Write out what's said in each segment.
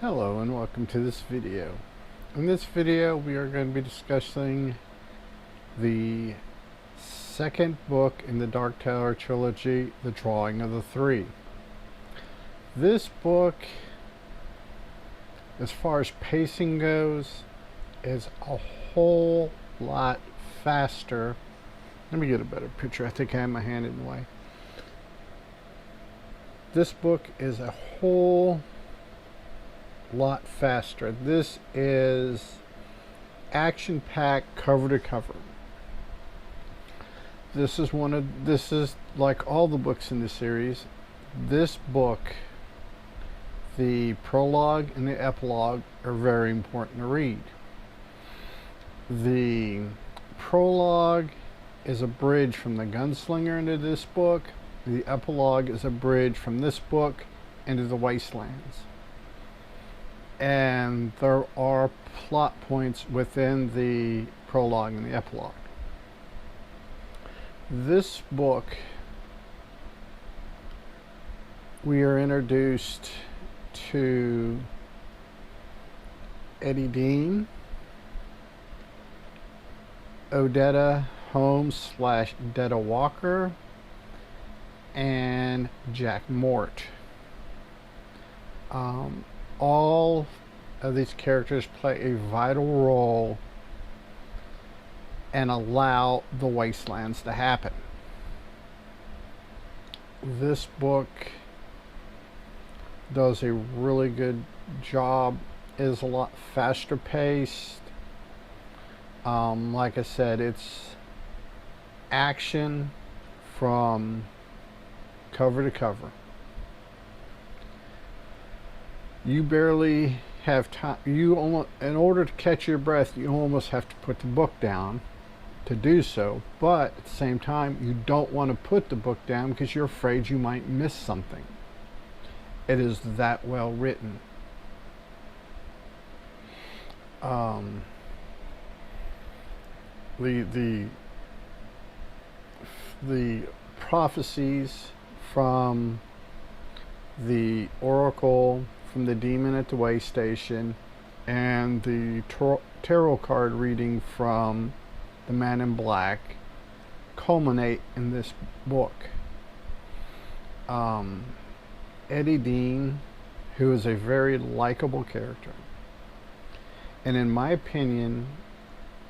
Hello and welcome to this video. In this video we are going to be discussing the second book in the Dark Tower trilogy, The Drawing of the Three. This book, as far as pacing goes, is a whole lot faster. Let me get a better picture. I think I have my hand in the way. This book is a whole lot faster. This is action-packed cover to cover. This is like all the books in the series. This book, the prologue and the epilogue, are very important to read. The prologue is a bridge from the Gunslinger into this book. The epilogue is a bridge from this book into the Wastelands. And there are plot points within the prologue and the epilogue. This book, we are introduced to Eddie Dean, Odetta Holmes / Detta Walker, and Jack Mort. All of these characters play a vital role and allow the Wastelands to happen. This book does a really good job. It is a lot faster paced. Like I said, it's action from cover to cover. You barely have time. In order to catch your breath, you almost have to put the book down to do so. But at the same time, you don't want to put the book down because you're afraid you might miss something. It is that well written. The prophecies from the Oracle, from the demon at the way station, and the tarot card reading from the Man in Black culminate in this book. Eddie Dean, who is a very likable character, and in my opinion,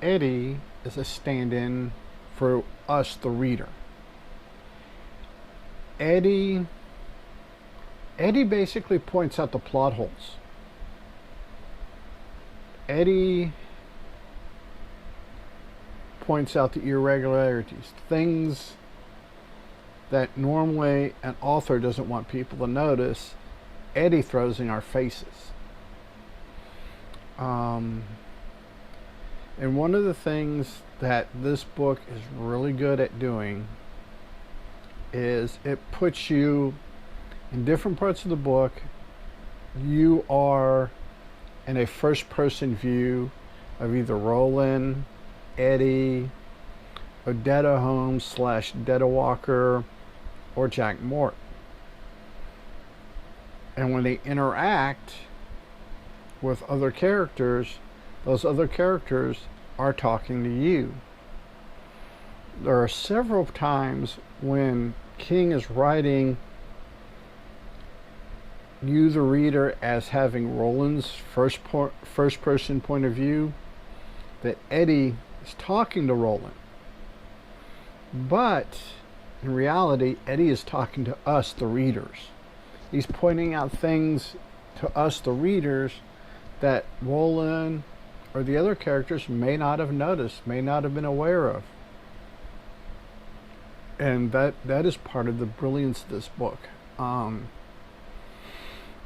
Eddie is a stand-in for us, the reader. Eddie basically points out the plot holes. Eddie points out the irregularities, things that normally an author doesn't want people to notice. Eddie throws in our faces. And one of the things that this book is really good at doing is it puts you in different parts of the book. You are in a first-person view of either Roland, Eddie, Odetta Holmes / Detta Walker, or Jack Mort. And when they interact with other characters, those other characters are talking to you. There are several times when King is writing you, the reader, as having Roland's first-person point of view, that Eddie is talking to Roland. But in reality, Eddie is talking to us, the readers. He's pointing out things to us, the readers, that Roland or the other characters may not have noticed, may not have been aware of. And that is part of the brilliance of this book.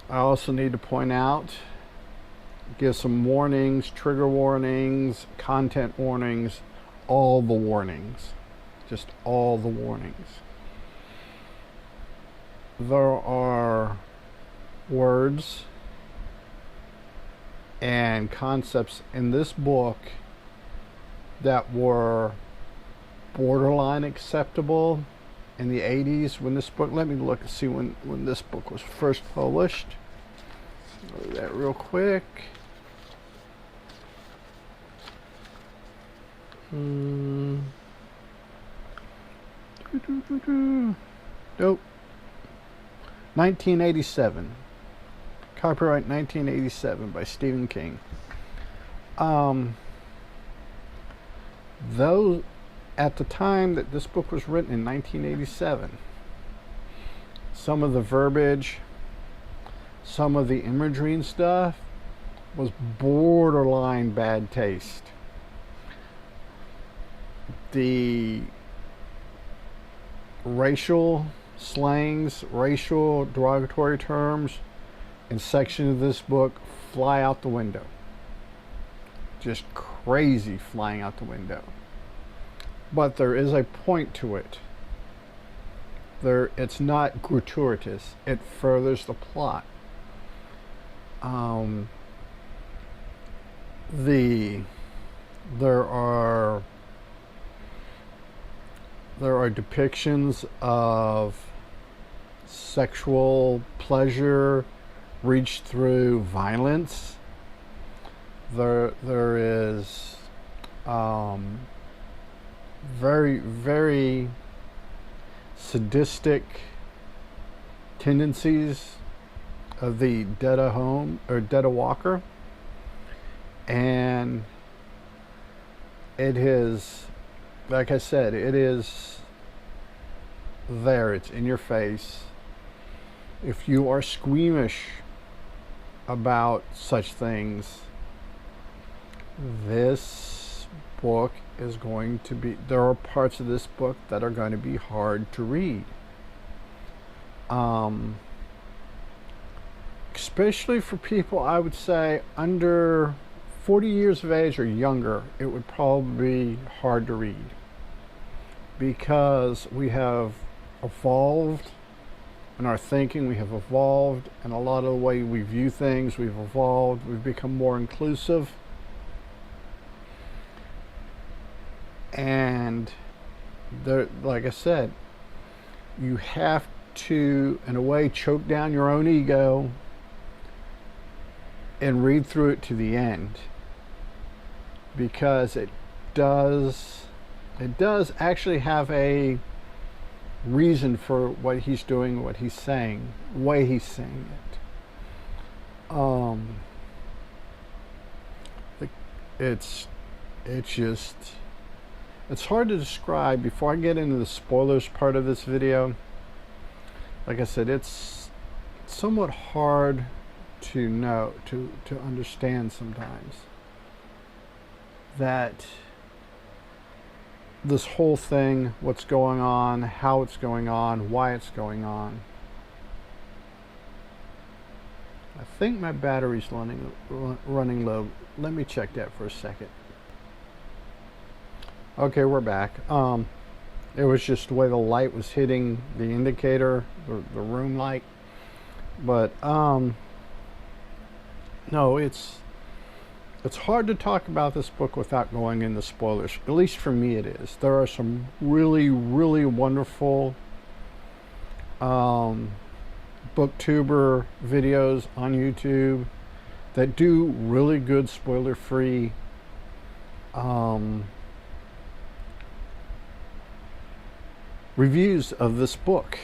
I also need to point out, give some warnings, trigger warnings, content warnings, all the warnings. Just all the warnings. There are words and concepts in this book that were borderline acceptable in the 80s when this book, let me look and see when this book was first published. Do that real quick. Nope. 1987. Copyright 1987 by Stephen King. Though at the time that this book was written in 1987, some of the verbiage, some of the imagery and stuff was borderline bad taste. The racial slangs, racial derogatory terms in sections of this book fly out the window. Just crazy flying out the window. But there is a point to it. It's not gratuitous. It furthers the plot. There are depictions of sexual pleasure reached through violence. There is very, very sadistic tendencies of the Detta Walker, and it is, like I said, it is there. It's in your face. If you are squeamish about such things, this book is going to be, there are parts of this book that are going to be hard to read. Especially for people, I would say, under 40 years of age or younger, it would probably be hard to read. Because we have evolved in our thinking, we have evolved in a lot of the way we view things, we've evolved, we've become more inclusive. And there, like I said, you have to, in a way, choke down your own ego and read through it to the end, because it does actually have a reason for what he's doing, what he's saying, the way he's saying it. It's hard to describe. Before I get into the spoilers part of this video, like I said, it's somewhat hard to know, to understand sometimes, that this whole thing, what's going on, how it's going on, why it's going on. I think my battery's running low. Let me check that for a second. Okay, we're back. It was just the way the light was hitting the indicator, the room light. But no, it's hard to talk about this book without going into spoilers. At least for me it is. There are some really, really wonderful booktuber videos on YouTube that do really good spoiler-free reviews of this book.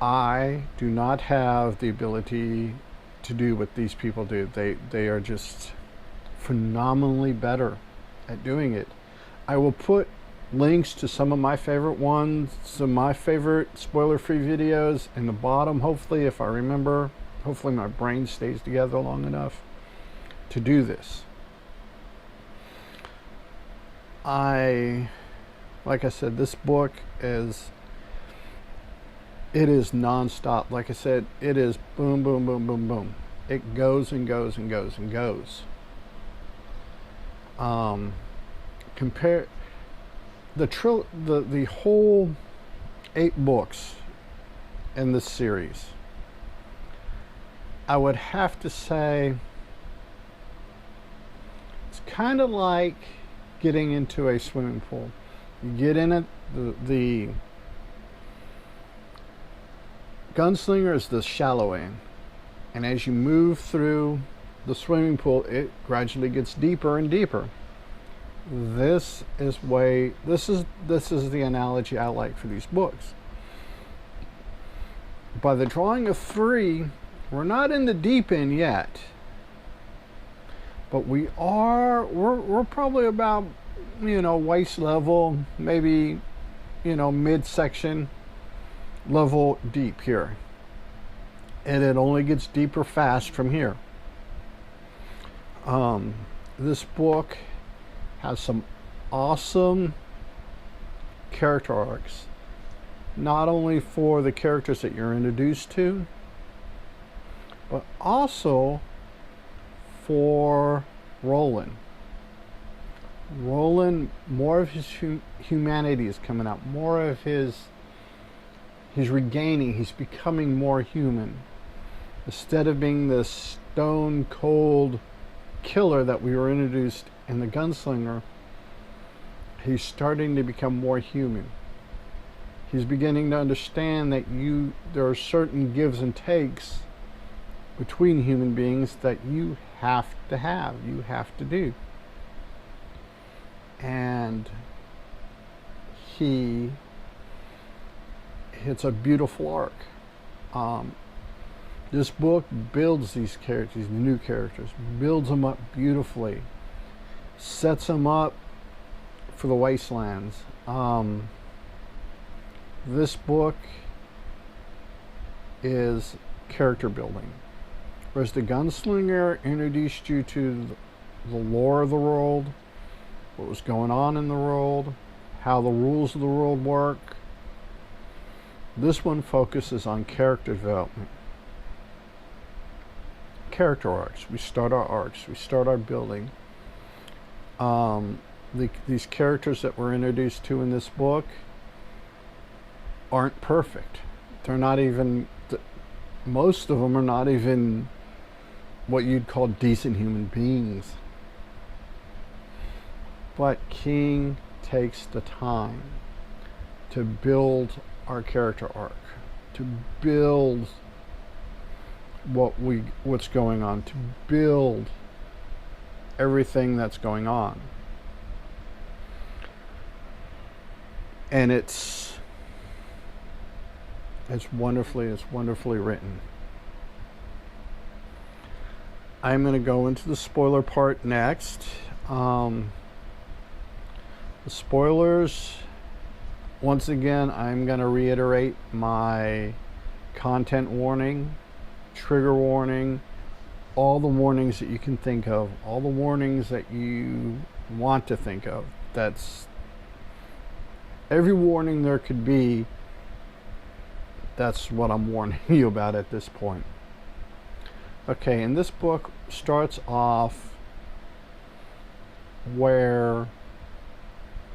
I do not have the ability to do what these people do. They are just phenomenally better at doing it. I will put links to some of my favorite ones, some of my favorite spoiler-free videos in the bottom, hopefully, if I remember. Hopefully my brain stays together long enough to do this. Like I said, this book is non-stop. Like I said, it is boom, boom, boom, boom, boom. It goes and goes and goes and goes. Compare the whole 8 books in this series. I would have to say it's kind of like getting into a swimming pool. You get in it, the gunslinger is the shallow end, And as you move through the swimming pool, it gradually gets deeper and deeper. This is the analogy I like for these books. By the drawing of 3, we're not in the deep end yet, but we're probably about, waist level, maybe, midsection level deep here. And it only gets deeper fast from here. This book has some awesome character arcs, not only for the characters that you're introduced to, but also for Roland. Roland, more of his humanity is coming out, more of he's regaining, he's becoming more human. Instead of being this stone cold killer that we were introduced in The Gunslinger, he's starting to become more human. He's beginning to understand that there are certain gives and takes between human beings that you have to do. And it's a beautiful arc. This book builds these characters, the new characters, builds them up beautifully, sets them up for the wastelands. This book is character building. Whereas The Gunslinger introduced you to the lore of the world, what was going on in the world, how the rules of the world work. This one focuses on character development. Character arcs. We start our arcs. We start our building. These characters that we're introduced to in this book aren't perfect. They're not even, most of them are not even what you'd call decent human beings. But King takes the time to build our character arc, to build what's going on, to build everything that's going on. And it's wonderfully written. I'm going to go into the spoiler part next. The spoilers, once again, I'm going to reiterate my content warning, trigger warning, all the warnings that you can think of, all the warnings that you want to think of. That's every warning there could be. That's what I'm warning you about at this point. Okay, and this book starts off where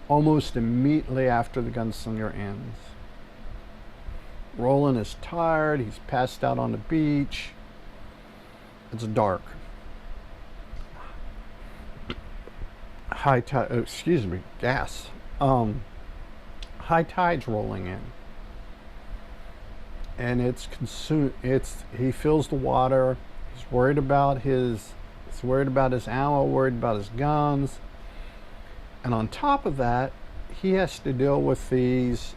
almost immediately after The Gunslinger ends. Roland is tired, he's passed out on the beach. It's dark. High tide's rolling in. And he feels the water. He's worried about his ammo, worried about his guns. And on top of that, he has to deal with these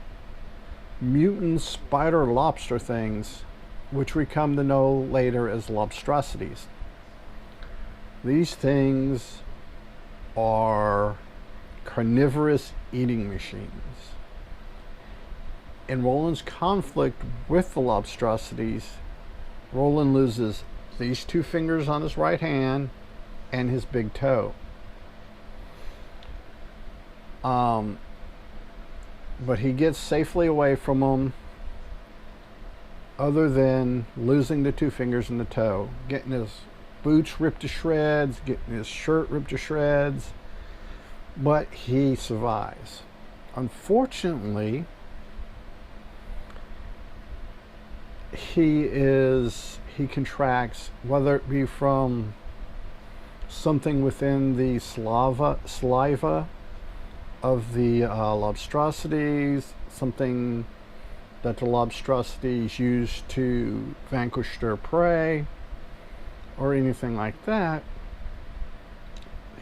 mutant spider lobster things, which we come to know later as lobstrosities. These things are carnivorous eating machines. In Roland's conflict with the lobstrosities, Roland loses these 2 fingers on his right hand and his big toe. But he gets safely away from them, other than losing the 2 fingers and the toe, getting his boots ripped to shreds, getting his shirt ripped to shreds, but he survives. Unfortunately, he contracts, whether it be from something within the saliva of the lobstrosities, something that the lobstrosities use to vanquish their prey, or anything like that.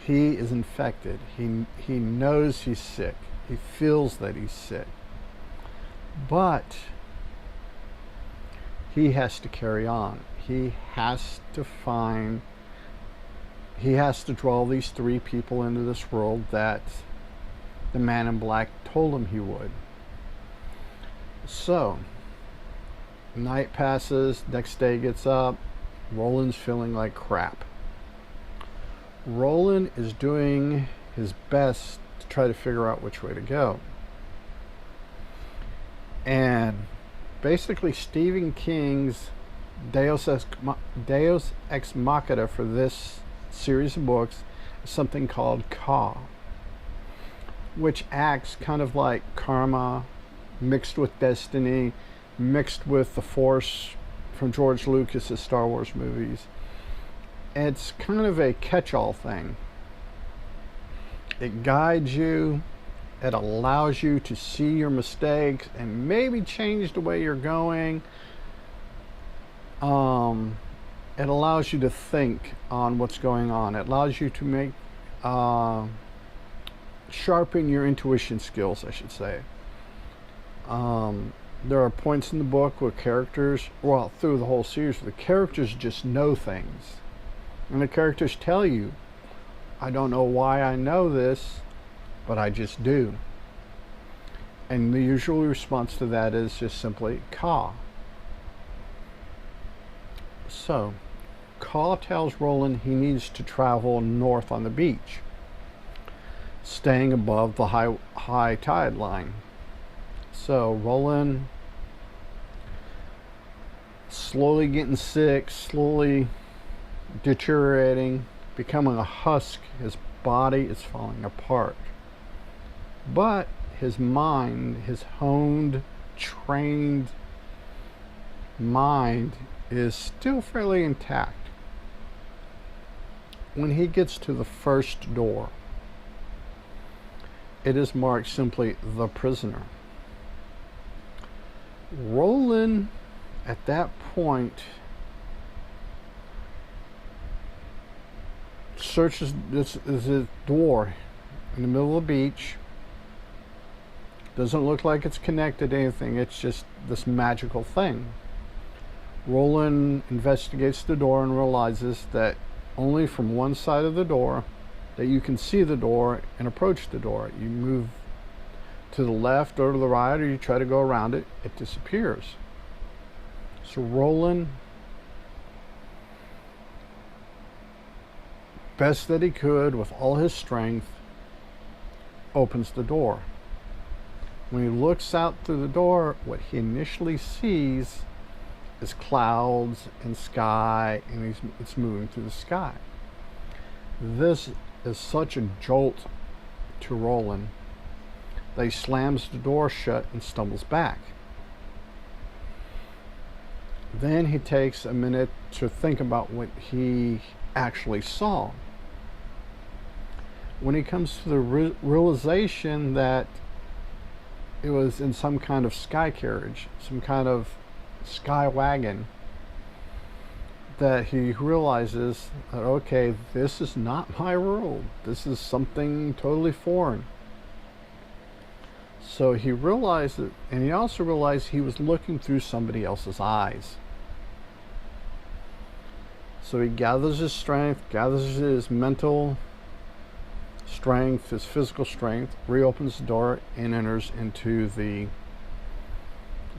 He is infected. He knows he's sick. He feels that he's sick. But he has to carry on. He has to draw these 3 people into this world that the man in black told him he would. So, night passes, next day gets up, Roland's feeling like crap. Roland is doing his best to try to figure out which way to go. And basically Stephen King's Deus Ex Machina for this series of books is something called Ka, which acts kind of like karma mixed with destiny, mixed with the Force from George Lucas's Star Wars movies. It's kind of a catch-all thing. It guides you. It allows you to see your mistakes and maybe change the way you're going. It allows you to think on what's going on. It allows you to make sharpen your intuition skills, I should say. There are points in the book where characters, well, through the whole series, the characters just know things. And the characters tell you, I don't know why I know this, but I just do. And the usual response to that is just simply Ka. So, Ka tells Roland he needs to travel north on the beach, staying above the high tide line. So Roland, slowly getting sick, slowly deteriorating, becoming a husk. His body is falling apart. But his mind, his honed, trained mind, is still fairly intact. When he gets to the first door, it is marked simply "The Prisoner." Roland, at that point, searches this is a door in the middle of the beach. Doesn't look like it's connected to anything. It's just this magical thing. Roland investigates the door and realizes that only from one side of the door that you can see the door and approach the door. You move to the left or to the right, or you try to go around it, it disappears. So Roland, best that he could with all his strength, opens the door. When he looks out through the door, what he initially sees is clouds and sky, and it's moving through the sky. This is such a jolt to Roland that he slams the door shut and stumbles back. Then he takes a minute to think about what he actually saw. When he comes to the realization that it was in some kind of sky carriage, some kind of sky wagon, that he realizes that, okay, this is not my world. This is something totally foreign. So he realized it, and he also realized he was looking through somebody else's eyes. So he gathers his strength, gathers his mental strength, his physical strength, reopens the door and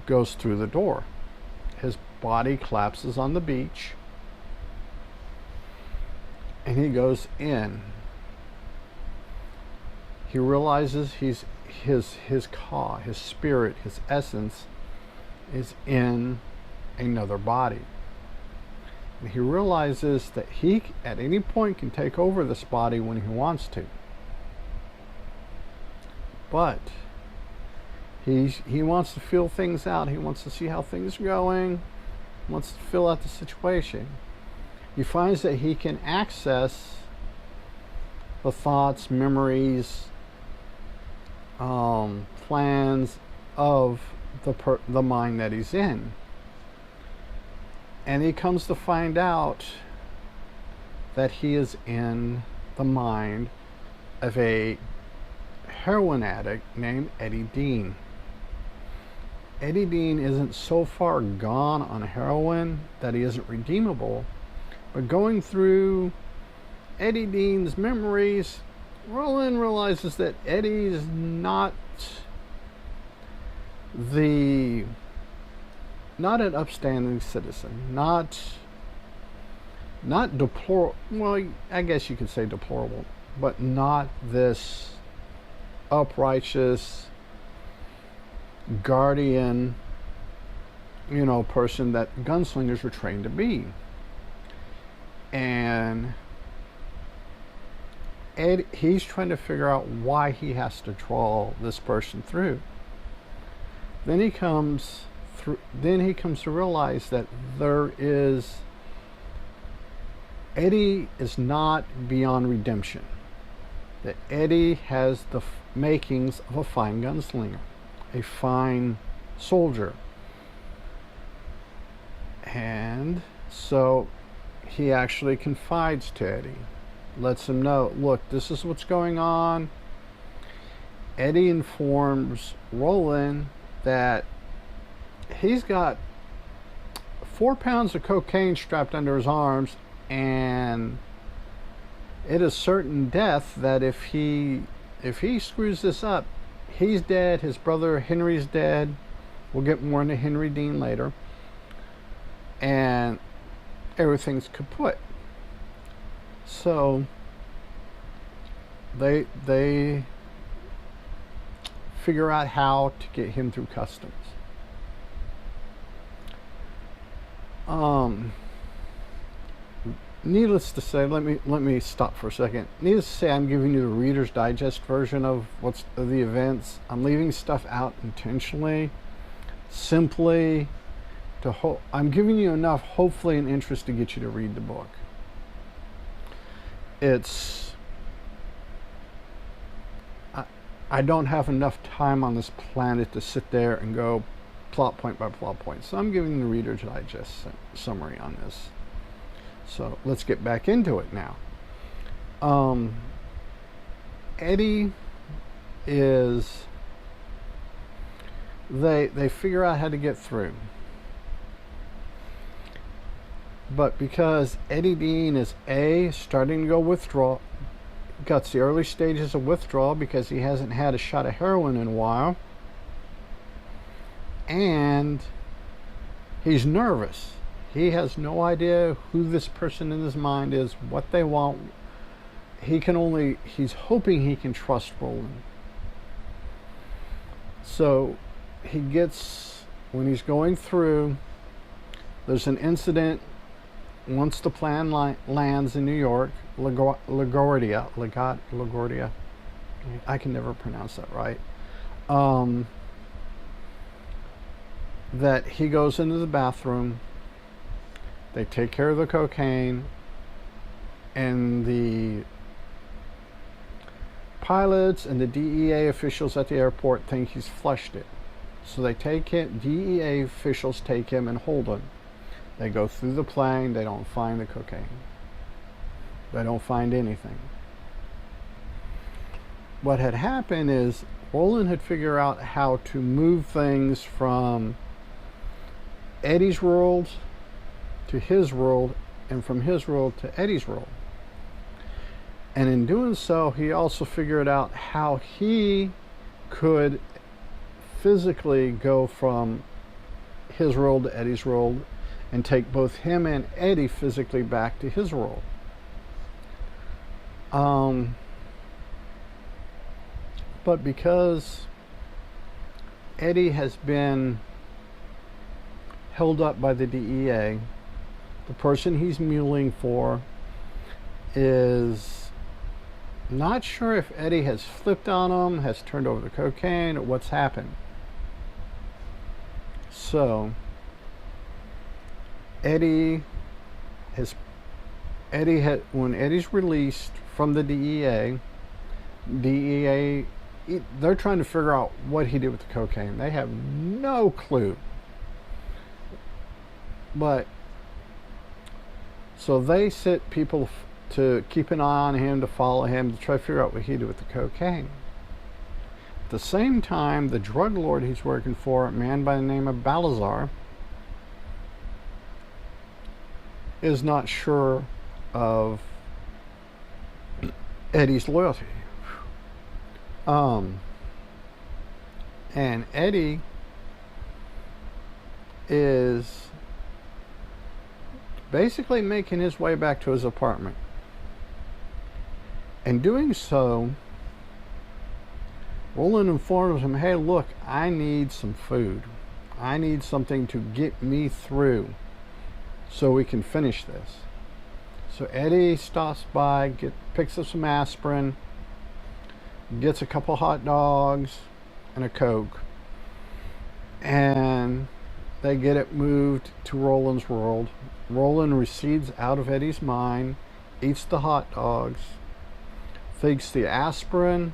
goes through the door. His body collapses on the beach, and he goes in. He realizes his ka, his spirit, his essence is in another body. And he realizes that he at any point can take over this body when he wants to. But he wants to feel things out. He wants to see how things are going. He wants to fill out the situation. He finds that he can access the thoughts, memories, plans of the mind that he's in. And he comes to find out that he is in the mind of a heroin addict named Eddie Dean. Eddie Dean isn't so far gone on heroin that he isn't redeemable, but going through Eddie Dean's memories, Roland realizes that Eddie's not an upstanding citizen, not deplorable. Well, I guess you could say deplorable, but not this uprighteous guardian, person that gunslingers were trained to be. And he's trying to figure out why he has to draw this person through. Then he comes to realize that Eddie is not beyond redemption. That Eddie has the makings of a fine gunslinger, a fine soldier. And so he actually confides to Eddie, lets him know, look, this is what's going on. Eddie informs Roland that he's got 4 pounds of cocaine strapped under his arms, and it is certain death that if he screws this up, he's dead, his brother Henry's dead. We'll get more into Henry Dean later. And everything's kaput. So they figure out how to get him through customs. Needless to say, let me stop for a second. Needless to say, I'm giving you the Reader's Digest version of the events. I'm leaving stuff out intentionally, simply I'm giving you enough, hopefully, an interest to get you to read the book. I don't have enough time on this planet to sit there and go plot point by plot point. So I'm giving the Reader's Digest summary on this. So let's get back into it now. Eddie is... They figure out how to get through. But because Eddie Dean is starting to go withdrawal, got the early stages of withdrawal because he hasn't had a shot of heroin in a while, and he's nervous. He has no idea who this person in his mind is, what they want. He's hoping he can trust Roland. So when he's going through, there's an incident once the plan lands in New York, LaGuardia. I can never pronounce that right. That he goes into the bathroom. They take care of the cocaine, and the pilots and the DEA officials at the airport think he's flushed it. So they take him, DEA officials take him and hold him. They go through the plane, they don't find the cocaine. They don't find anything. What had happened is Roland had figured out how to move things from Eddie's world to his world, and from his world to Eddie's world. And in doing so, he also figured out how he could physically go from his world to Eddie's world and take both him and Eddie physically back to his world. But because Eddie has been held up by the DEA, the person he's muling for is not sure if Eddie has flipped on him, has turned over the cocaine, or what's happened. So when Eddie's released from the DEA, they're trying to figure out what he did with the cocaine. They have no clue. But so they sit people to keep an eye on him, to follow him, to try to figure out what he did with the cocaine. At the same time, the drug lord he's working for, a man by the name of Balazar, is not sure of Eddie's loyalty. And Eddie is basically making his way back to his apartment. And doing so, Roland informs him, hey, look, I need some food. I need something to get me through so we can finish this. So Eddie stops by, picks up some aspirin, gets a couple hot dogs and a Coke, and they get it moved to Roland's world. Roland recedes out of Eddie's mind, eats the hot dogs, thinks the aspirin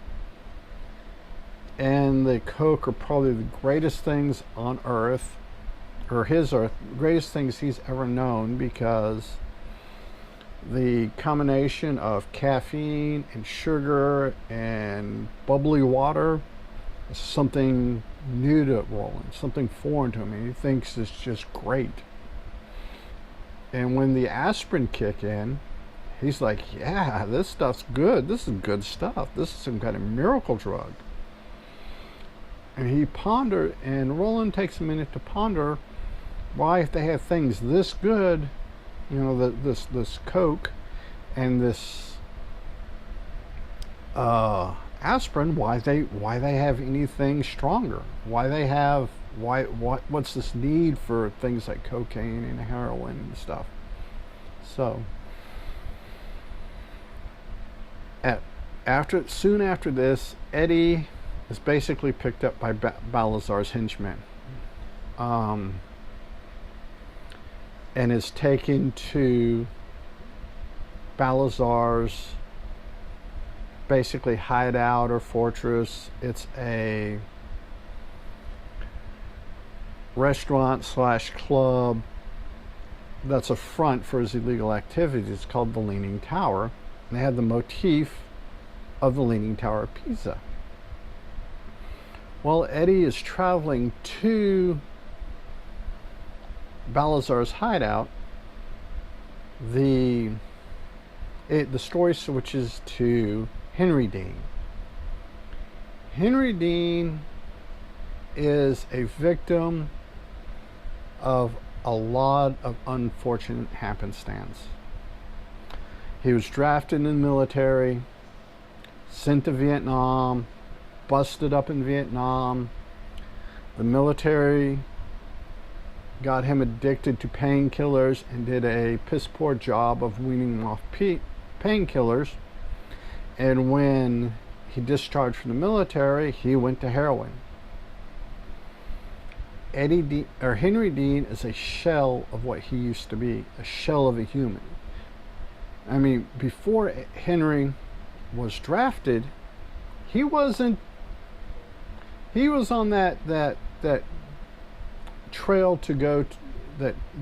and the Coke are probably the greatest things on earth, or his earth, greatest things he's ever known, because the combination of caffeine and sugar and bubbly water is something new to Roland, something foreign to him, and he thinks it's just great. And when the aspirin kick in, he's like, yeah, this stuff's good. This is good stuff. This is some kind of miracle drug. And he pondered, and Roland takes a minute to ponder why, if they have things this good, you know, this Coke and this aspirin, why they have anything stronger? What's this need for things like cocaine and heroin and stuff? So soon after this, Eddie is basically picked up by Balazar's henchmen, and is taken to Balazar's basically hideout or fortress. It's a restaurant / club that's a front for his illegal activities. It's called the Leaning Tower, and they had the motif of the Leaning Tower of Pisa. While Eddie is traveling to Balazar's hideout, the story switches to Henry Dean. Henry Dean is a victim of a lot of unfortunate happenstance. He was drafted in the military, sent to Vietnam, busted up in Vietnam. The military got him addicted to painkillers and did a piss poor job of weaning him off painkillers. And when he discharged from the military, he went to heroin. Henry Dean is a shell of what he used to be, a shell of a human. I mean, before Henry was drafted, he wasn't. He was on that trail to go to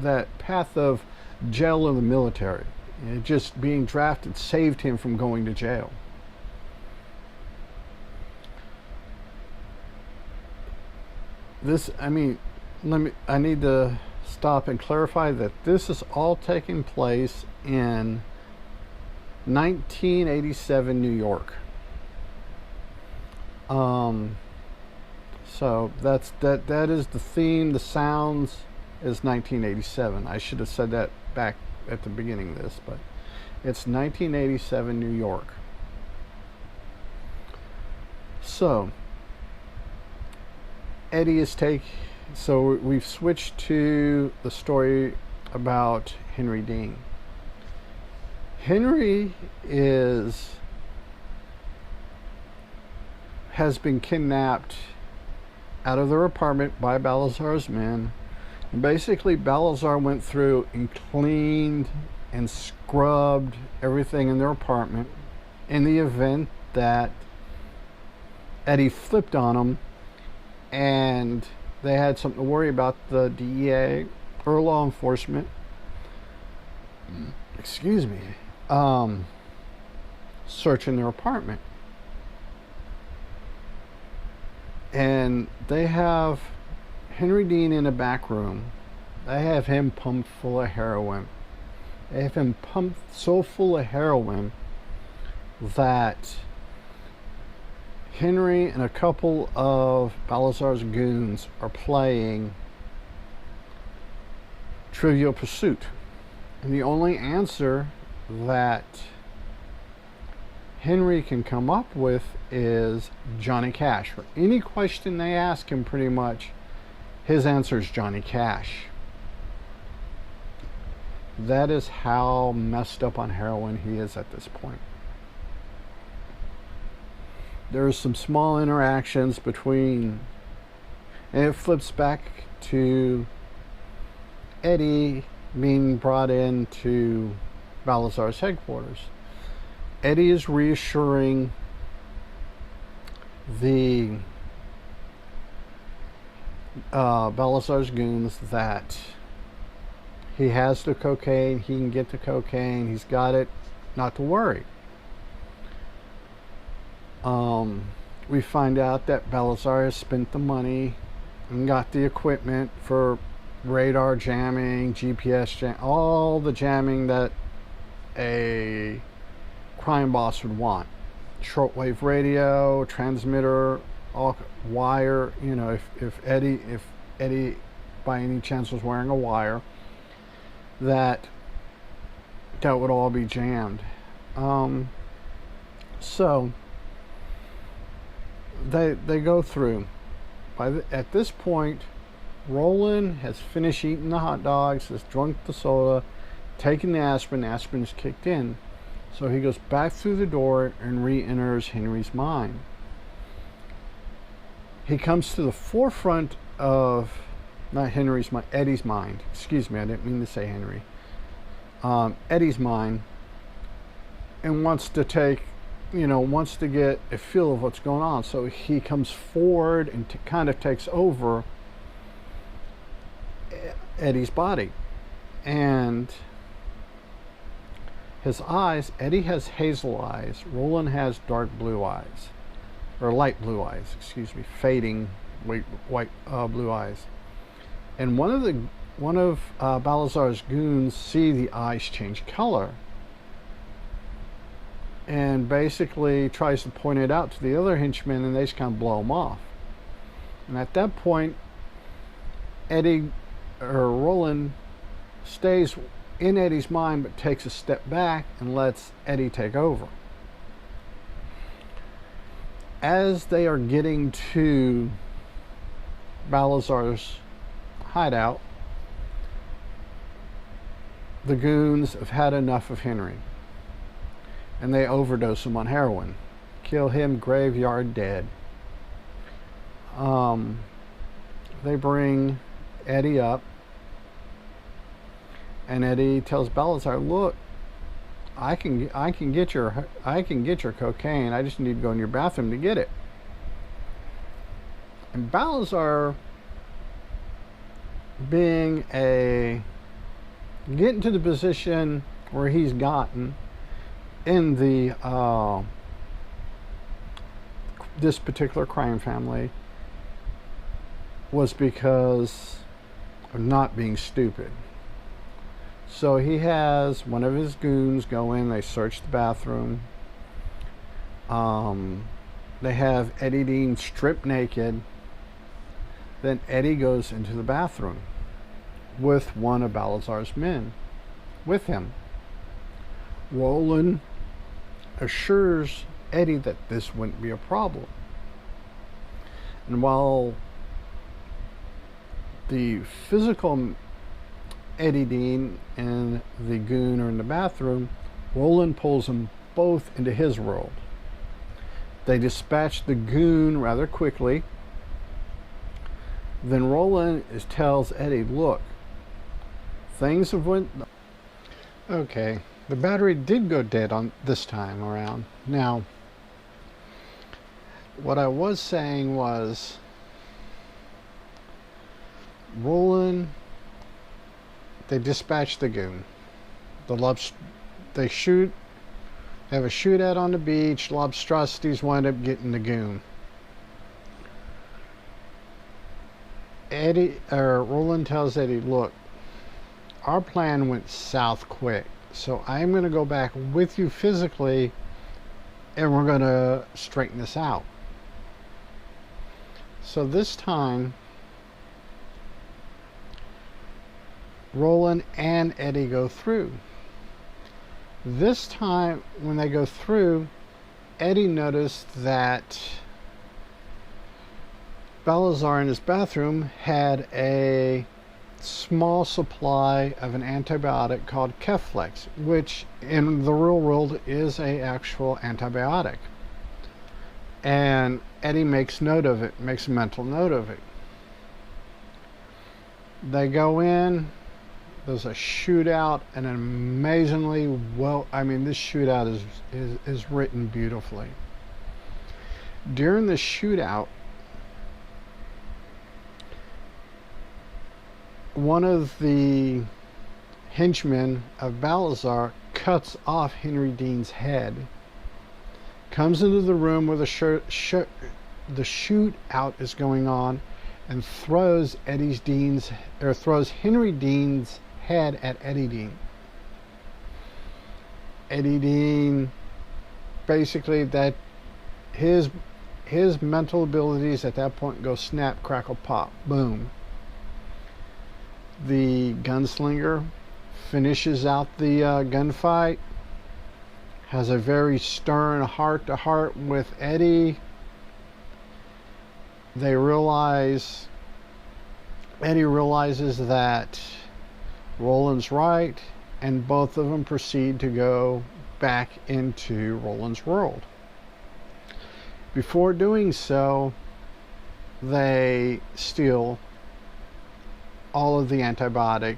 that path of jail or the military. And just being drafted saved him from going to jail. I need to stop and clarify that this is all taking place in 1987 New York. So that is the theme. The sounds is 1987. I should have said that back at the beginning of this, but it's 1987 New York. So Eddie is so we've switched to the story about Henry Dean. Henry has been kidnapped out of their apartment by Balazar's men. And basically Balazar went through and cleaned and scrubbed everything in their apartment in the event that Eddie flipped on them and they had something to worry about, the DEA or law enforcement. Excuse me. um, searching their apartment. And they have Henry Dean in a back room. They have him pumped full of heroin. They have him pumped so full of heroin that Henry and a couple of Balazar's goons are playing Trivial Pursuit. And the only answer that Henry can come up with is Johnny Cash. For any question they ask him, pretty much, his answer is Johnny Cash. That is how messed up on heroin he is at this point. There's some small interactions between, and it flips back to Eddie being brought into Balazar's headquarters. Eddie is reassuring the Balazar's goons that he has the cocaine, he can get the cocaine, he's got it, not to worry. We find out that Balazar has spent the money and got the equipment for radar jamming, GPS jamming, all the jamming that a crime boss would want. Shortwave radio, transmitter, all wire. You know, if Eddie by any chance was wearing a wire, that would all be jammed. So they go through. At this point, Roland has finished eating the hot dogs, has drunk the soda, taken the aspirin. Aspirin's kicked in. So he goes back through the door and re-enters Henry's mind. He comes to the forefront of, not Henry's mind, Eddie's mind. Excuse me, I didn't mean to say Henry. Eddie's mind, and wants to get a feel of what's going on. So he comes forward and kind of takes over Eddie's body. And his eyes, Eddie has hazel eyes, Roland has dark blue eyes, or light blue eyes, excuse me, fading white blue eyes. And one of Balazar's goons see the eyes change color, and basically tries to point it out to the other henchmen, and they just kind of blow him off. And at that point, Roland stays in Eddie's mind, but takes a step back and lets Eddie take over. As they are getting to Balazar's hideout, the goons have had enough of Henry, and they overdose him on heroin. Kill him graveyard dead. They bring Eddie up, and Eddie tells Balazar, "Look, I can get your cocaine. I just need to go in your bathroom to get it." And Balazar, getting to the position where he's gotten in the this particular crime family, was because of not being stupid. So he has one of his goons go in, they search the bathroom. They have Eddie Dean stripped naked. Then Eddie goes into the bathroom with one of Balazar's men with him. Roland assures Eddie that this wouldn't be a problem. And while the physical Eddie Dean and the goon are in the bathroom, Roland pulls them both into his world. They dispatch the goon rather quickly. Then Roland tells Eddie, "Look, things have went..." Okay, the battery did go dead on this time around. Now, what I was saying was, Roland, they dispatched the goon, they shoot, have a shootout on the beach. Lobstrosities wind up getting the goon. Roland tells Eddie, look, our plan went south quick, so I'm going to go back with you physically, and we're going to straighten this out. So this time, Roland and Eddie go through. This time, when they go through, Eddie noticed that Balazar in his bathroom had a small supply of an antibiotic called Keflex, which in the real world is an actual antibiotic. And Eddie makes note of it, makes a mental note of it. They go in, there's a shootout, and an amazingly this shootout is written beautifully. During the shootout, one of the henchmen of Balazar cuts off Henry Dean's head, comes into the room where the shootout is going on, and throws Henry Dean's head at Eddie Dean. Eddie Dean, basically, that his mental abilities at that point go snap, crackle, pop, boom. The gunslinger finishes out the gunfight, has a very stern heart-to-heart with Eddie. Eddie realizes that Roland's right, and both of them proceed to go back into Roland's world. Before doing so, they steal all of the antibiotic,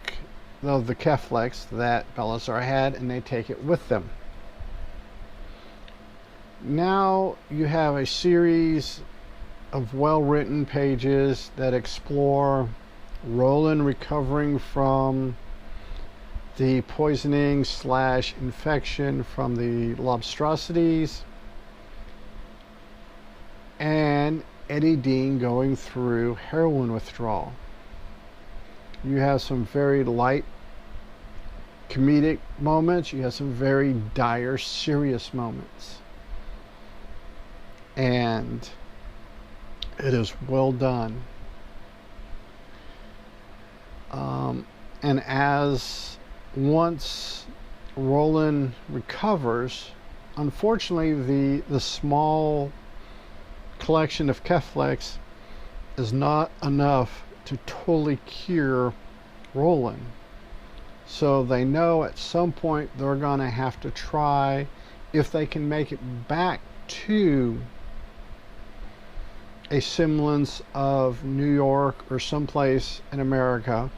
of the Keflex that Balazar had, and they take it with them. Now you have a series of well-written pages that explore Roland recovering from the poisoning / infection from the lobstrosities, and Eddie Dean going through heroin withdrawal. You have some very light comedic moments. You have some very dire, serious moments. And it is well done. And once Roland recovers, unfortunately the small collection of Keflex is not enough to totally cure Roland. So they know at some point they're going to have to try, if they can make it back to a semblance of New York or someplace in America,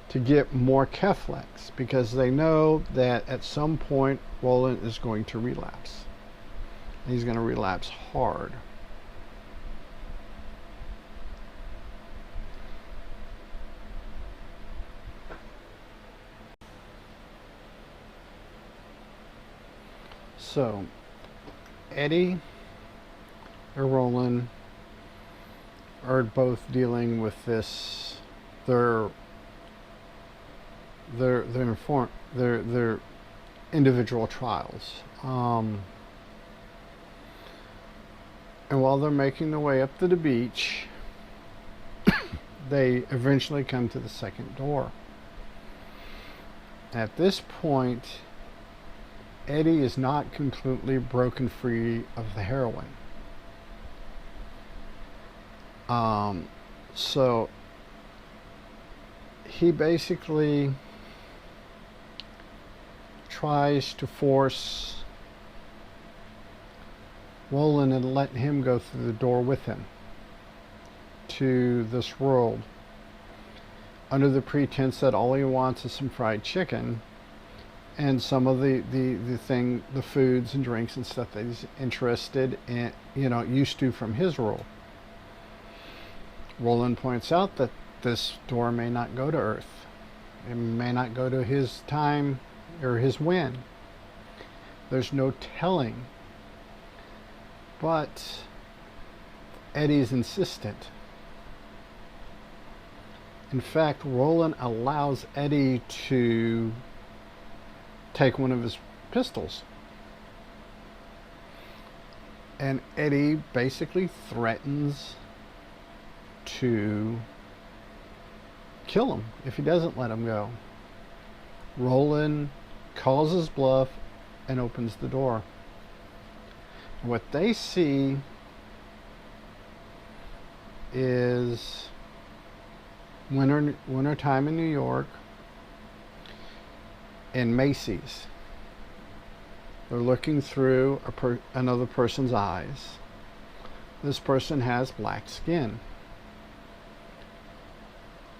to get more Keflex, because they know that at some point Roland is going to relapse. He's going to relapse hard. So, Eddie and Roland are both dealing with this. Their individual trials. And while they're making their way up to the beach, they eventually come to the second door. At this point, Eddie is not completely broken free of the heroin. So he basically tries to force Roland and let him go through the door with him to this world, under the pretense that all he wants is some fried chicken and some of the foods and drinks and stuff that he's interested in, used to from his world. Roland points out that this door may not go to Earth. It may not go to his time or his when. There's no telling. But Eddie's insistent. In fact, Roland allows Eddie to take one of his pistols. And Eddie basically threatens to kill him if he doesn't let him go. Roland calls his bluff and opens the door. What they see is winter time in New York in Macy's. They're looking through another person's eyes. This person has black skin.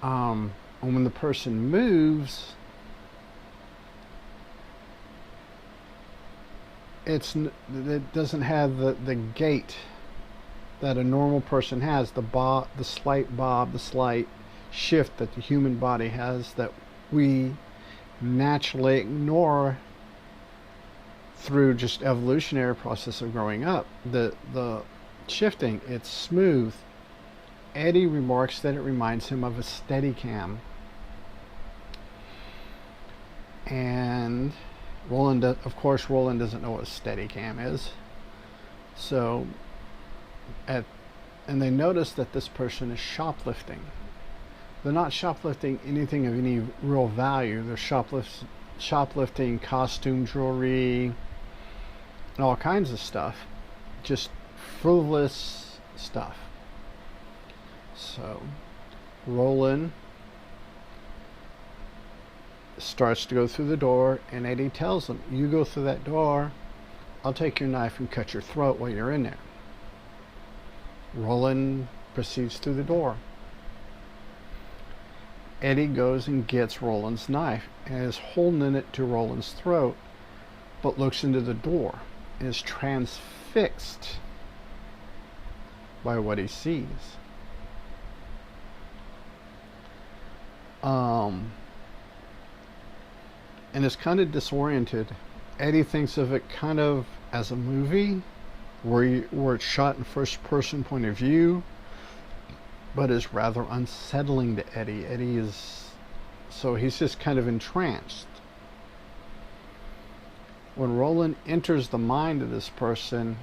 And when the person moves, it doesn't have the gait that a normal person has, the slight bob, the slight shift that the human body has that we naturally ignore through just evolutionary process of growing up. The shifting, it's smooth. Eddie remarks that it reminds him of a Steadicam. And Roland, of course, Roland doesn't know what a Steadicam is. So, and they notice that this person is shoplifting. They're not shoplifting anything of any real value. They're shoplifting costume jewelry and all kinds of stuff. Just frivolous stuff. So, Roland starts to go through the door, and Eddie tells him, "You go through that door, I'll take your knife and cut your throat while you're in there." Roland proceeds through the door. Eddie goes and gets Roland's knife and is holding it to Roland's throat, but looks into the door and is transfixed by what he sees. And is kind of disoriented. Eddie thinks of it kind of as a movie where it's shot in first person point of view, but is rather unsettling to Eddie. So he's just kind of entranced. When Roland enters the mind of this person,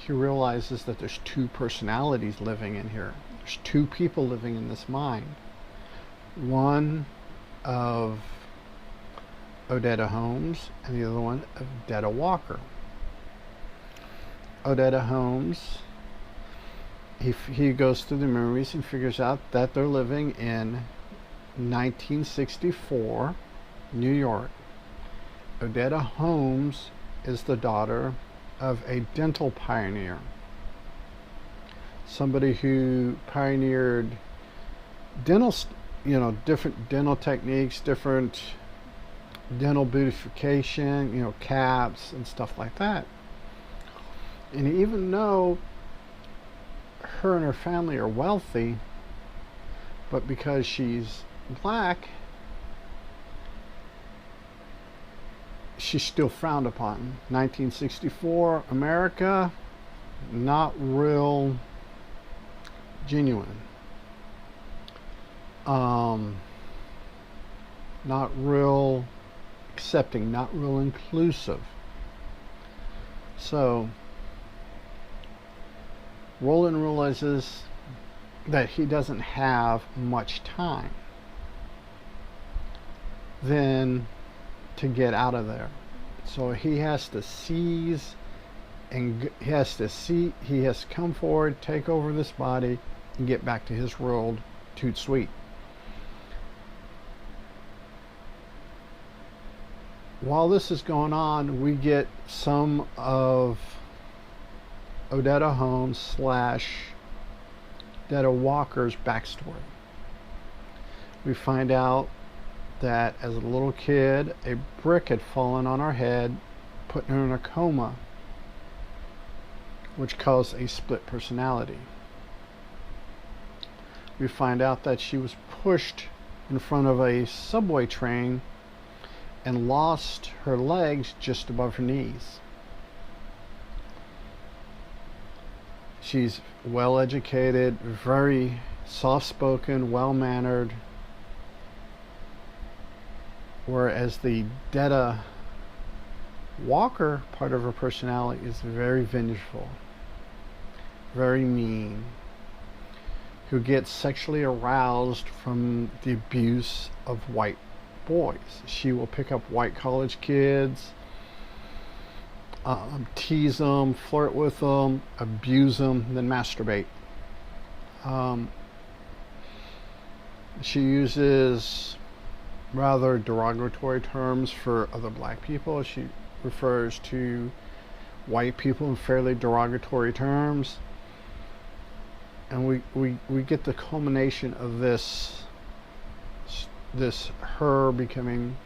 he realizes that there's two personalities living in here. There's two people living in this mind. One of Odetta Holmes and the other one of Detta Walker. Odetta Holmes, he goes through the memories and figures out that they're living in 1964 New York. Odetta Holmes is the daughter of a dental pioneer, somebody who pioneered different dental techniques, different dental beautification, caps and stuff like that. And even though her and her family are wealthy, but because she's black, she's still frowned upon. 1964 America, not real genuine. Not real accepting, not real inclusive. So Roland realizes that he doesn't have much time then to get out of there. So he has to seize and he has to come forward, take over this body, and get back to his world toot sweet. While this is going on, we get some of Odetta Holmes / Detta Walker's backstory. We find out that as a little kid, a brick had fallen on her head, putting her in a coma, which caused a split personality. We find out that she was pushed in front of a subway train and lost her legs just above her knees. She's well educated, very soft spoken, well mannered, whereas the Detta Walker part of her personality is very vengeful, very mean, who gets sexually aroused from the abuse of white boys. She will pick up white college kids, tease them, flirt with them, abuse them, then masturbate. She uses rather derogatory terms for other black people. She refers to white people in fairly derogatory terms. And we get the culmination of this her becoming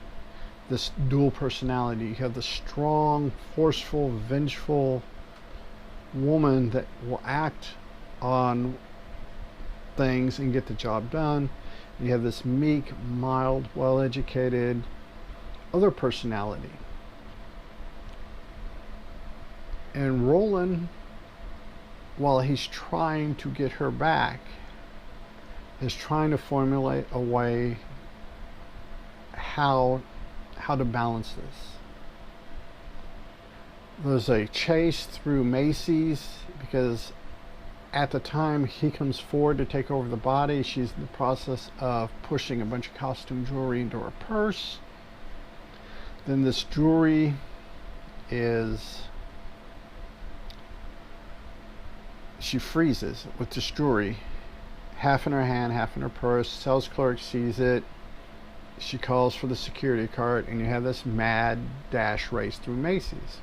this dual personality. You have the strong, forceful, vengeful woman that will act on things and get the job done. You have this meek, mild, well-educated other personality. And Roland, while he's trying to get her back, is trying to formulate a way how to balance this. There's a chase through Macy's because at the time he comes forward to take over the body, she's in the process of pushing a bunch of costume jewelry into her purse. Then this jewelry is... she freezes with this jewelry, half in her hand, half in her purse. Sales clerk sees it. She calls for the security cart, and you have this mad dash race through Macy's.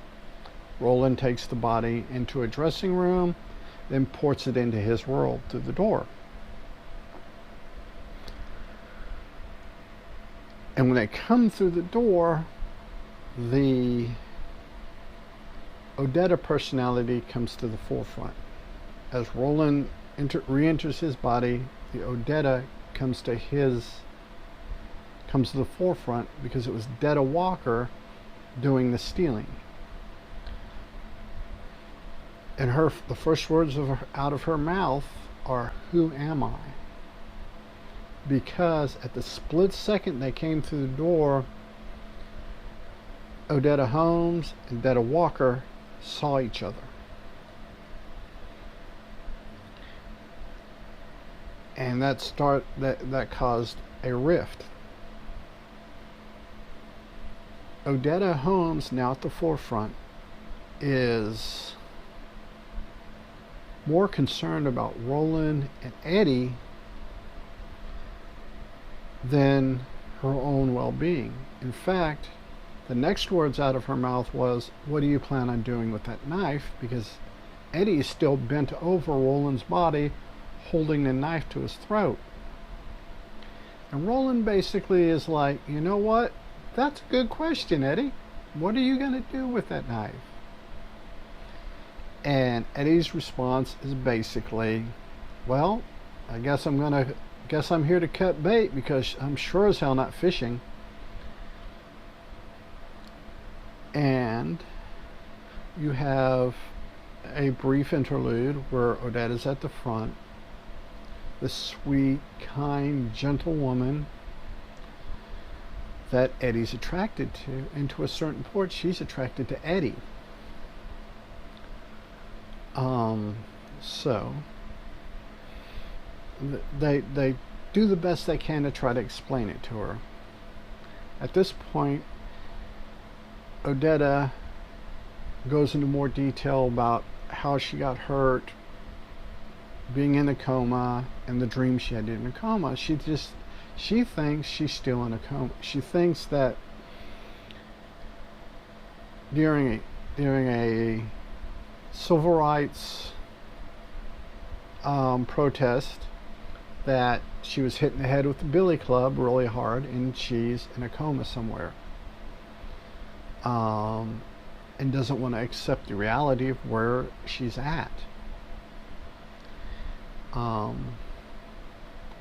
Roland takes the body into a dressing room, then ports it into his world through the door. And when they come through the door, the Odetta personality comes to the forefront. As Roland re-enters his body, the Odetta comes to the forefront because it was Detta Walker doing the stealing. And the first words out of her mouth are, "Who am I?" Because at the split second they came through the door, Odetta Holmes and Detta Walker saw each other. And that caused a rift. Odetta Holmes, now at the forefront, is more concerned about Roland and Eddie than her own well-being. In fact, the next words out of her mouth was, "What do you plan on doing with that knife?" Because Eddie is still bent over Roland's body, holding the knife to his throat. And Roland basically is like, "You know what? That's a good question, Eddie. What are you going to do with that knife?" And Eddie's response is basically, "Well, I guess I'm here to cut bait because I'm sure as hell not fishing." And you have a brief interlude where Odetta's at the front, the sweet, kind, gentle woman that Eddie's attracted to, and to a certain point she's attracted to Eddie. So they do the best they can to try to explain it to her. At this point, Odetta goes into more detail about how she got hurt, being in a coma, and the dream she had in a coma. She thinks she's still in a coma. She thinks that during a civil rights protest that she was hit in the head with the billy club really hard, and she's in a coma somewhere, and doesn't want to accept the reality of where she's at.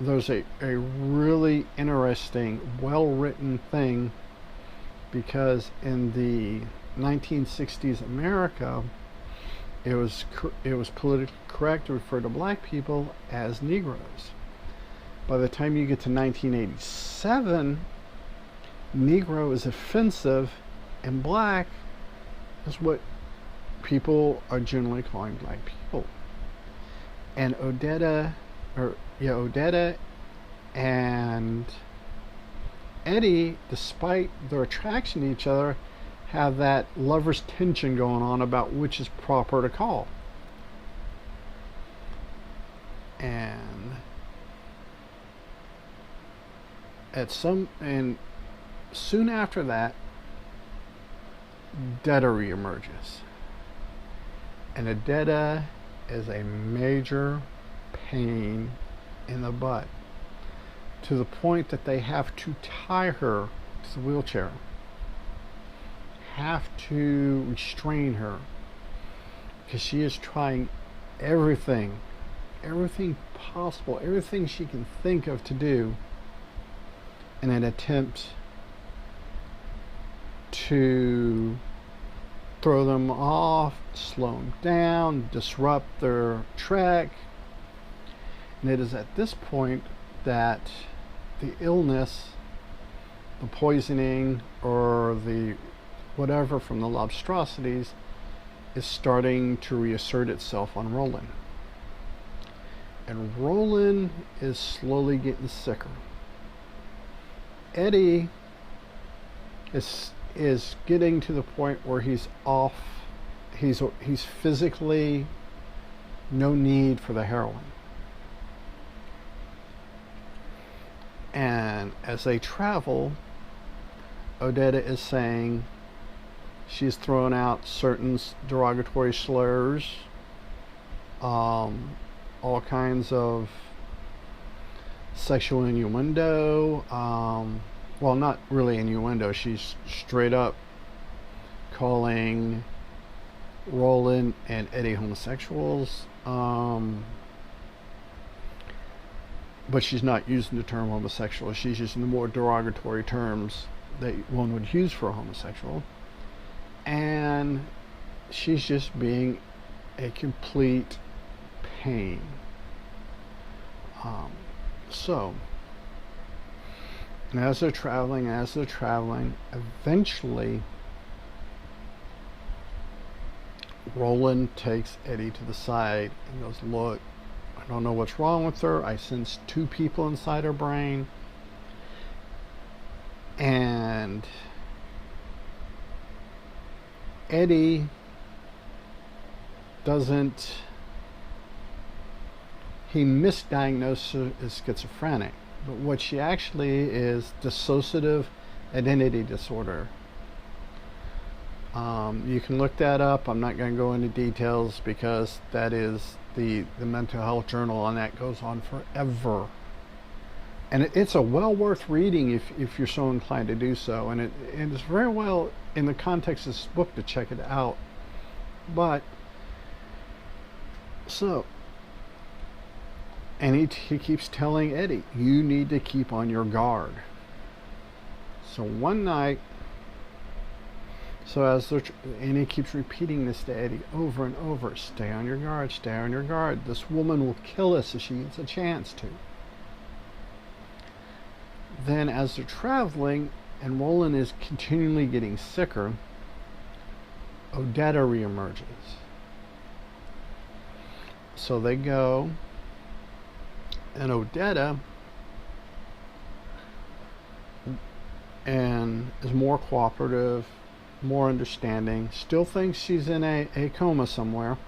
There's a really interesting, well-written thing, because in the 1960s America, it was politically correct to refer to black people as Negroes. By the time you get to 1987, Negro is offensive, and black is what people are generally calling black people. And Odetta and Eddie, despite their attraction to each other, have that lover's tension going on about which is proper to call. And soon after that, Detta reemerges. And Odetta is a major pain in the butt, to the point that they have to tie her to the wheelchair, have to restrain her, because she is trying everything possible, everything she can think of to do in an attempt to throw them off, slow them down, disrupt their trek. And it is at this point that the illness, the poisoning, or the whatever from the lobstrosities is starting to reassert itself on Roland. And Roland is slowly getting sicker. Eddie is getting to the point where he's off. He's physically no need for the heroin. And as they travel, Odetta is saying she's throwing out certain derogatory slurs, all kinds of sexual innuendo. Well, not really innuendo. She's straight up calling Roland and Eddie homosexuals. But she's not using the term homosexual. She's using the more derogatory terms that one would use for a homosexual. And she's just being a complete pain. So, as they're traveling, eventually Roland takes Eddie to the side and goes, "Look, I don't know what's wrong with her. I sense two people inside her brain. And Eddie he misdiagnosed her as schizophrenic, but what she actually is dissociative identity disorder. You can look that up. I'm not going to go into details because that is the mental health journal on that goes on forever. And it's a well worth reading if you're so inclined to do so. And it's very well in the context of this book to check it out. But, so, and he keeps telling Eddie, you need to keep on your guard. So one night, and he keeps repeating this to Eddie over and over, stay on your guard, stay on your guard. This woman will kill us if she gets a chance to. Then as they're traveling, and Roland is continually getting sicker, Odetta reemerges. So they go, and Odetta is more cooperative, more understanding, still thinks she's in a coma somewhere,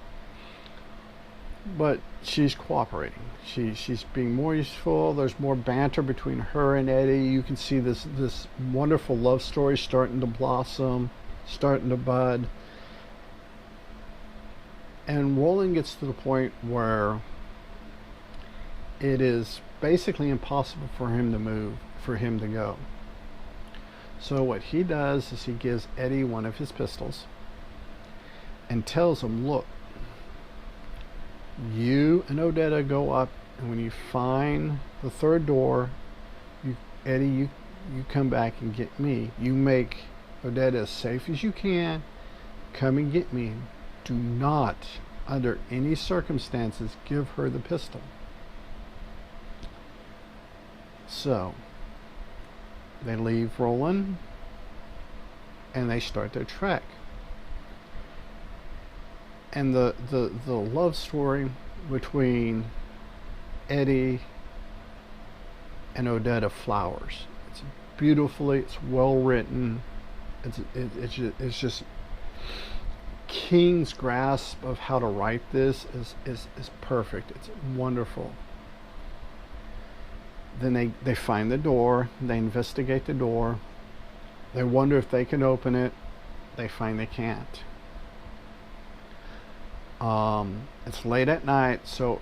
but she's cooperating. She's being more useful. There's more banter between her and Eddie. You can see this wonderful love story starting to blossom, starting to bud. And Roland gets to the point where it is basically impossible for him to move, for him to go. So what he does is he gives Eddie one of his pistols and tells him, look, you and Odetta go up, and when you find the third door, Eddie, you come back and get me. You make Odetta as safe as you can. Come and get me. do not, under any circumstances, give her the pistol. So they leave Roland and they start their trek. And the love story between Eddie and Odetta flowers. It's beautifully, it's well written. It's just King's grasp of how to write this is perfect. It's wonderful. Then they find the door, they investigate the door, they wonder if they can open it, they find they can't. It's late at night, so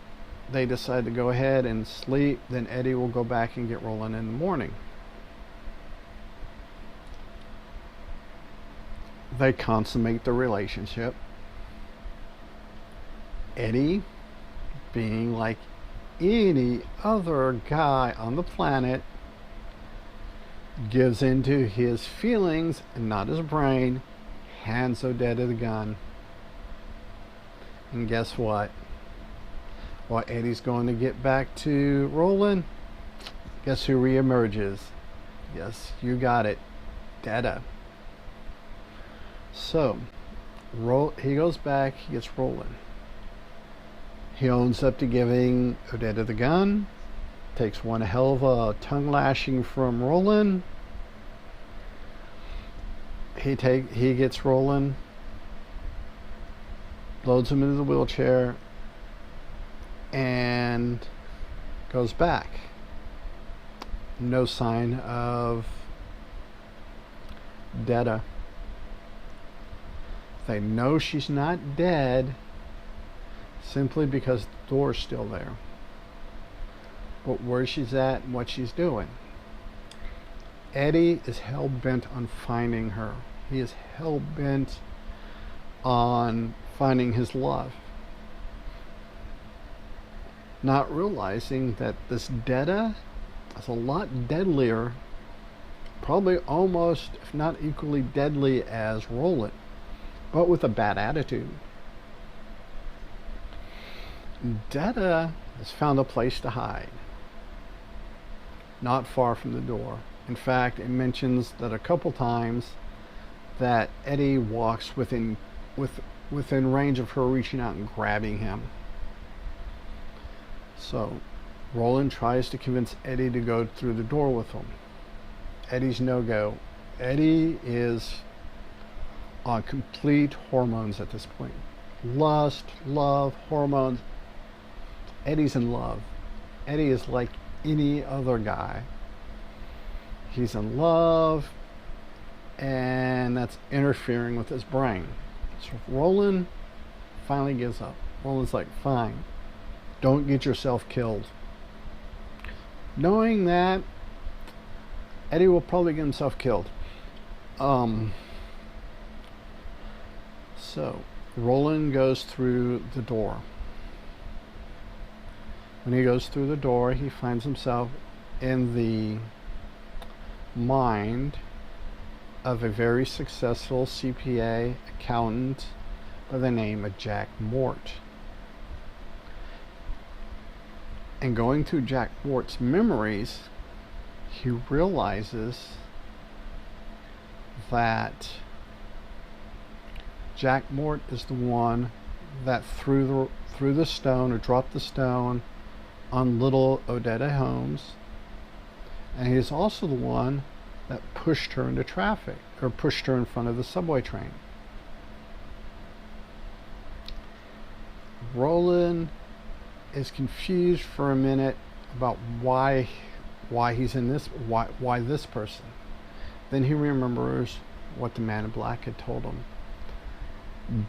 they decide to go ahead and sleep. Then Eddie will go back and get Roland in the morning. They consummate the relationship. Eddie, being like any other guy on the planet, gives into his feelings and not his brain, hands Odetta the gun. And guess what? While Eddie's going to get back to Roland, guess who reemerges? Yes, you got it. Dada. So, he goes back, he gets Roland. He owns up to giving Odetta the gun, takes one hell of a tongue lashing from Roland. He gets Roland, loads him into the wheelchair, and goes back. No sign of Dada. They know she's not dead simply because the door's still there. But where she's at and what she's doing. Eddie is hell-bent on finding her. He is hell-bent on finding his love. Not realizing that this Dada is a lot deadlier, probably almost, if not equally deadly as Roland, but with a bad attitude. Dada has found a place to hide, not far from the door. In fact, it mentions that a couple times that Eddie walks within range of her reaching out and grabbing him. So Roland tries to convince Eddie to go through the door with him. Eddie's no-go. Eddie is on complete hormones at this point. Lust, love, hormones. Eddie's in love. Eddie is like any other guy. He's in love, and that's interfering with his brain. So Roland finally gives up. Roland's like, fine, don't get yourself killed. Knowing that Eddie will probably get himself killed. So Roland goes through the door. When he goes through the door, he finds himself in the mind of a very successful CPA accountant by the name of Jack Mort. And going through Jack Mort's memories, he realizes that Jack Mort is the one that threw the stone, or dropped the stone on little Odetta Holmes, and he's also the one that pushed her into traffic, or pushed her in front of the subway train. Roland is confused for a minute about why he's in this, why this person. Then he remembers what the man in black had told him.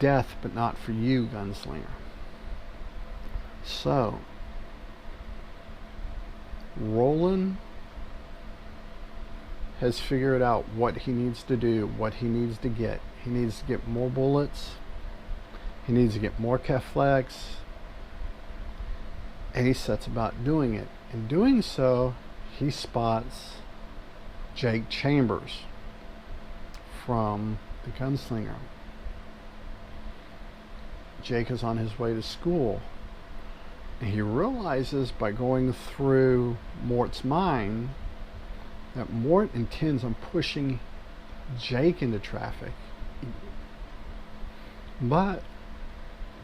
Death, but not for you, gunslinger. So Roland has figured out what he needs to do, what he needs to get. He needs to get more bullets. He needs to get more Keflex. And he sets about doing it. In doing so, he spots Jake Chambers from the Gunslinger. Jake is on his way to school. And he realizes by going through Mort's mind that Mort intends on pushing Jake into traffic. But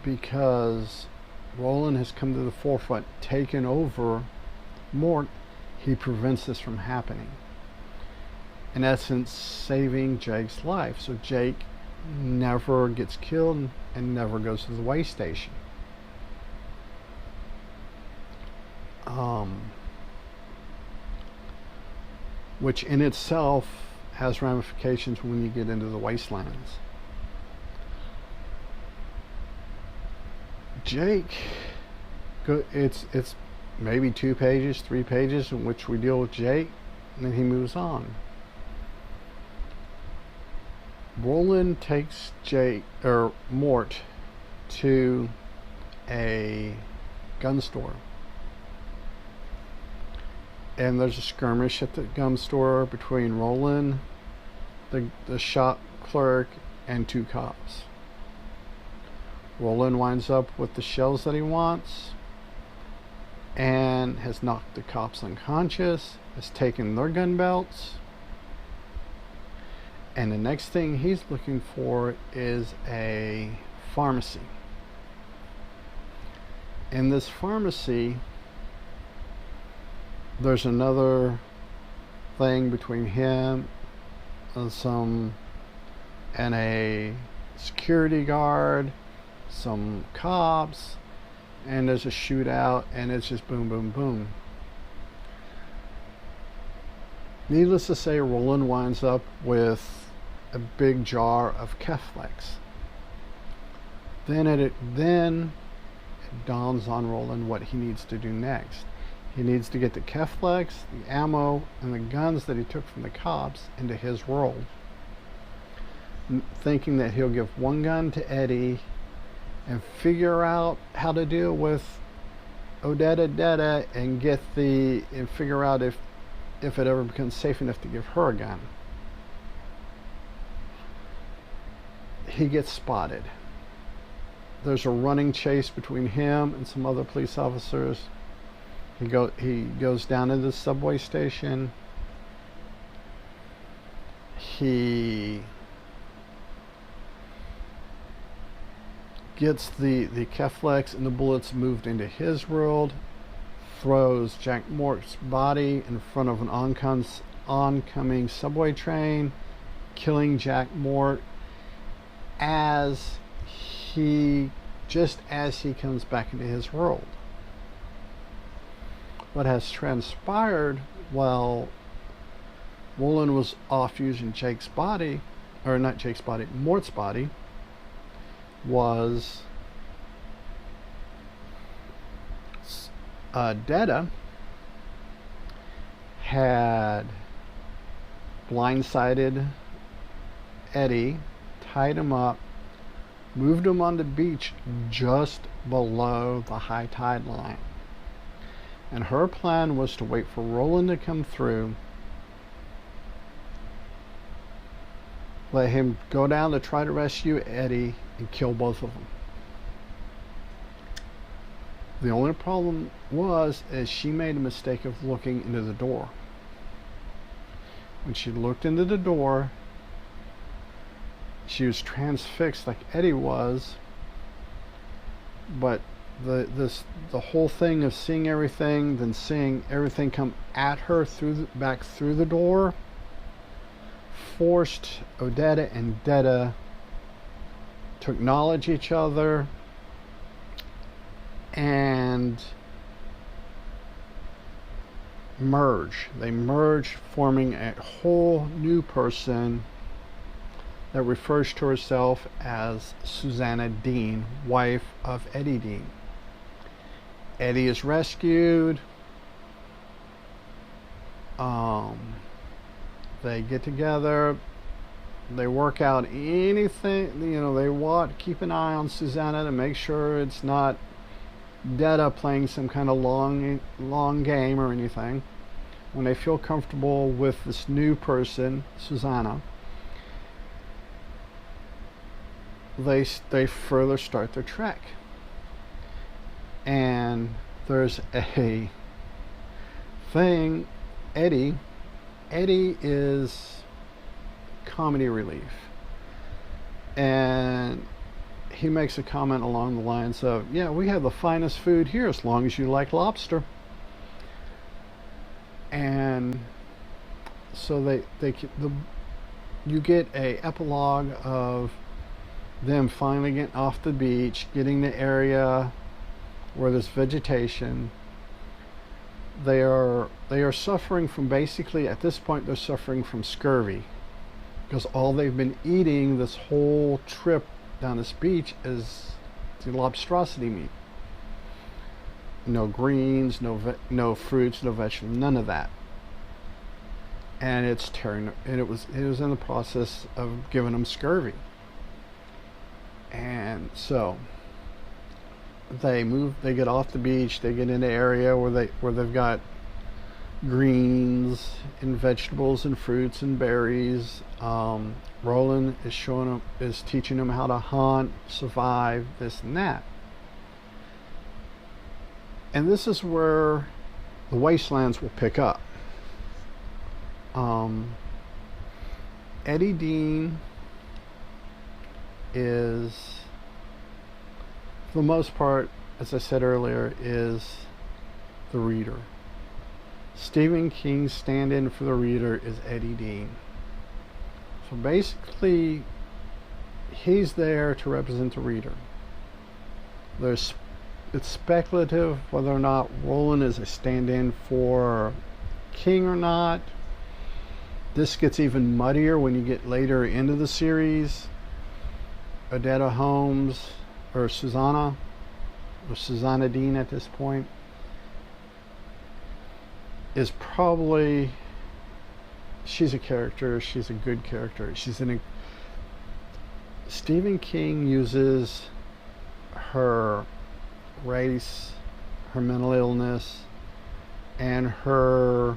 because Roland has come to the forefront, taken over Mort, he prevents this from happening. In essence, saving Jake's life. So Jake never gets killed and never goes to the way station. Which in itself has ramifications when you get into the wastelands. Jake, it's maybe 2 pages, 3 pages in which we deal with Jake, and then he moves on. Roland takes Mort to a gun store. And there's a skirmish at the gun store between Roland, the shop clerk, and 2 cops. Roland winds up with the shells that he wants and has knocked the cops unconscious, has taken their gun belts, and the next thing he's looking for is a pharmacy. In this pharmacy, there's another thing between him and a security guard, some cops, and there's a shootout, and it's just boom, boom, boom. Needless to say, Roland winds up with a big jar of Keflex. Then it dawns on Roland what he needs to do next. He needs to get the Keflex, the ammo, and the guns that he took from the cops into his world, thinking that he'll give one gun to Eddie and figure out how to deal with Odetta and figure out if it ever becomes safe enough to give her a gun. He gets spotted. There's a running chase between him and some other police officers. He goes down to the subway station. He gets the Keflex and the bullets moved into his world, throws Jack Mort's body in front of an oncoming subway train, killing Jack Mort as he comes back into his world. What has transpired while Roland was off using Mort's body, was Detta had blindsided Eddie, tied him up, moved him on the beach just below the high tide line. And her plan was to wait for Roland to come through, let him go down to try to rescue Eddie, and kill both of them. The only problem is she made a mistake of looking into the door. When she looked into the door, she was transfixed like Eddie was, but the whole thing of seeing everything, then seeing everything come at her back through the door, forced Odetta and Detta to acknowledge each other and merge. They merge, forming a whole new person that refers to herself as Susanna Dean, wife of Eddie Dean. Eddie is rescued. They get together. They work out anything, they keep an eye on Susanna to make sure it's not Detta playing some kind of long game or anything. When they feel comfortable with this new person, Susanna, they further start their trek, and there's a thing. Eddie is comedy relief, and he makes a comment along the lines of, yeah, we have the finest food here as long as you like lobster. And so you get a epilogue of them finally getting off the beach, getting the area where there's vegetation. They are suffering from, basically at this point they're suffering from scurvy, because all they've been eating this whole trip down this beach is the lobstrosity meat. No greens, no fruits, no vegetables, none of that. And it's tearing, and it was in the process of giving them scurvy. And so they get off the beach, they get in an area where they've got greens and vegetables and fruits and berries. Roland is teaching them how to hunt, survive, this and that. And this is where the wastelands will pick up. Eddie Dean is, for the most part, as I said earlier, is the reader. Stephen King's stand-in for the reader is Eddie Dean. So basically, he's there to represent the reader. It's speculative whether or not Roland is a stand-in for King or not. This gets even muddier when you get later into the series. Odetta Holmes, or Susanna Dean at this point, is probably, she's a character, she's a good character. Stephen King uses her race, her mental illness, and her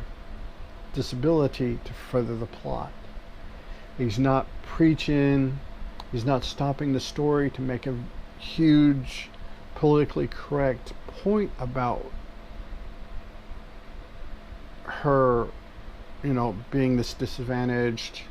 disability to further the plot. He's not preaching, he's not stopping the story to make a huge politically correct point about her, being this disadvantaged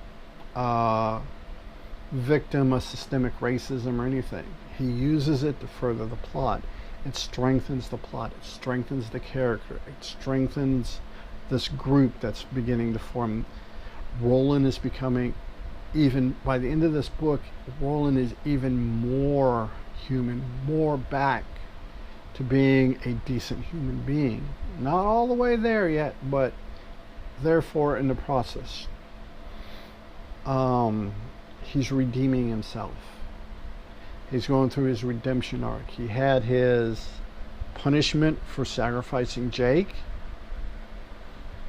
victim of systemic racism or anything. He uses it to further the plot. It strengthens the plot, it strengthens the character, it strengthens this group that's beginning to form. Roland is becoming, even by the end of this book, Roland is even more human, more back to being a decent human being. Not all the way there yet, but therefore in the process. He's redeeming himself. He's going through his redemption arc. He had his punishment for sacrificing Jake,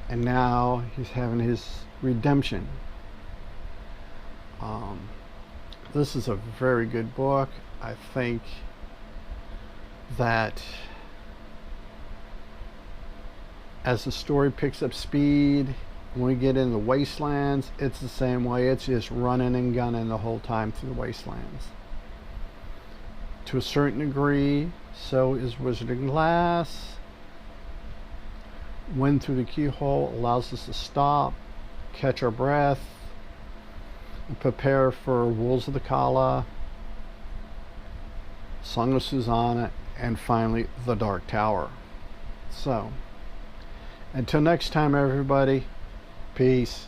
and now he's having his redemption. This is a very good book. I think that as the story picks up speed, when we get in the wastelands, it's the same way. It's just running and gunning the whole time through the wastelands. To a certain degree, so is Wizarding Glass. Wind Through the Keyhole allows us to stop, catch our breath, and prepare for Wolves of the Kala, Song of Susanna, and finally The Dark Tower. So, until next time, everybody, peace.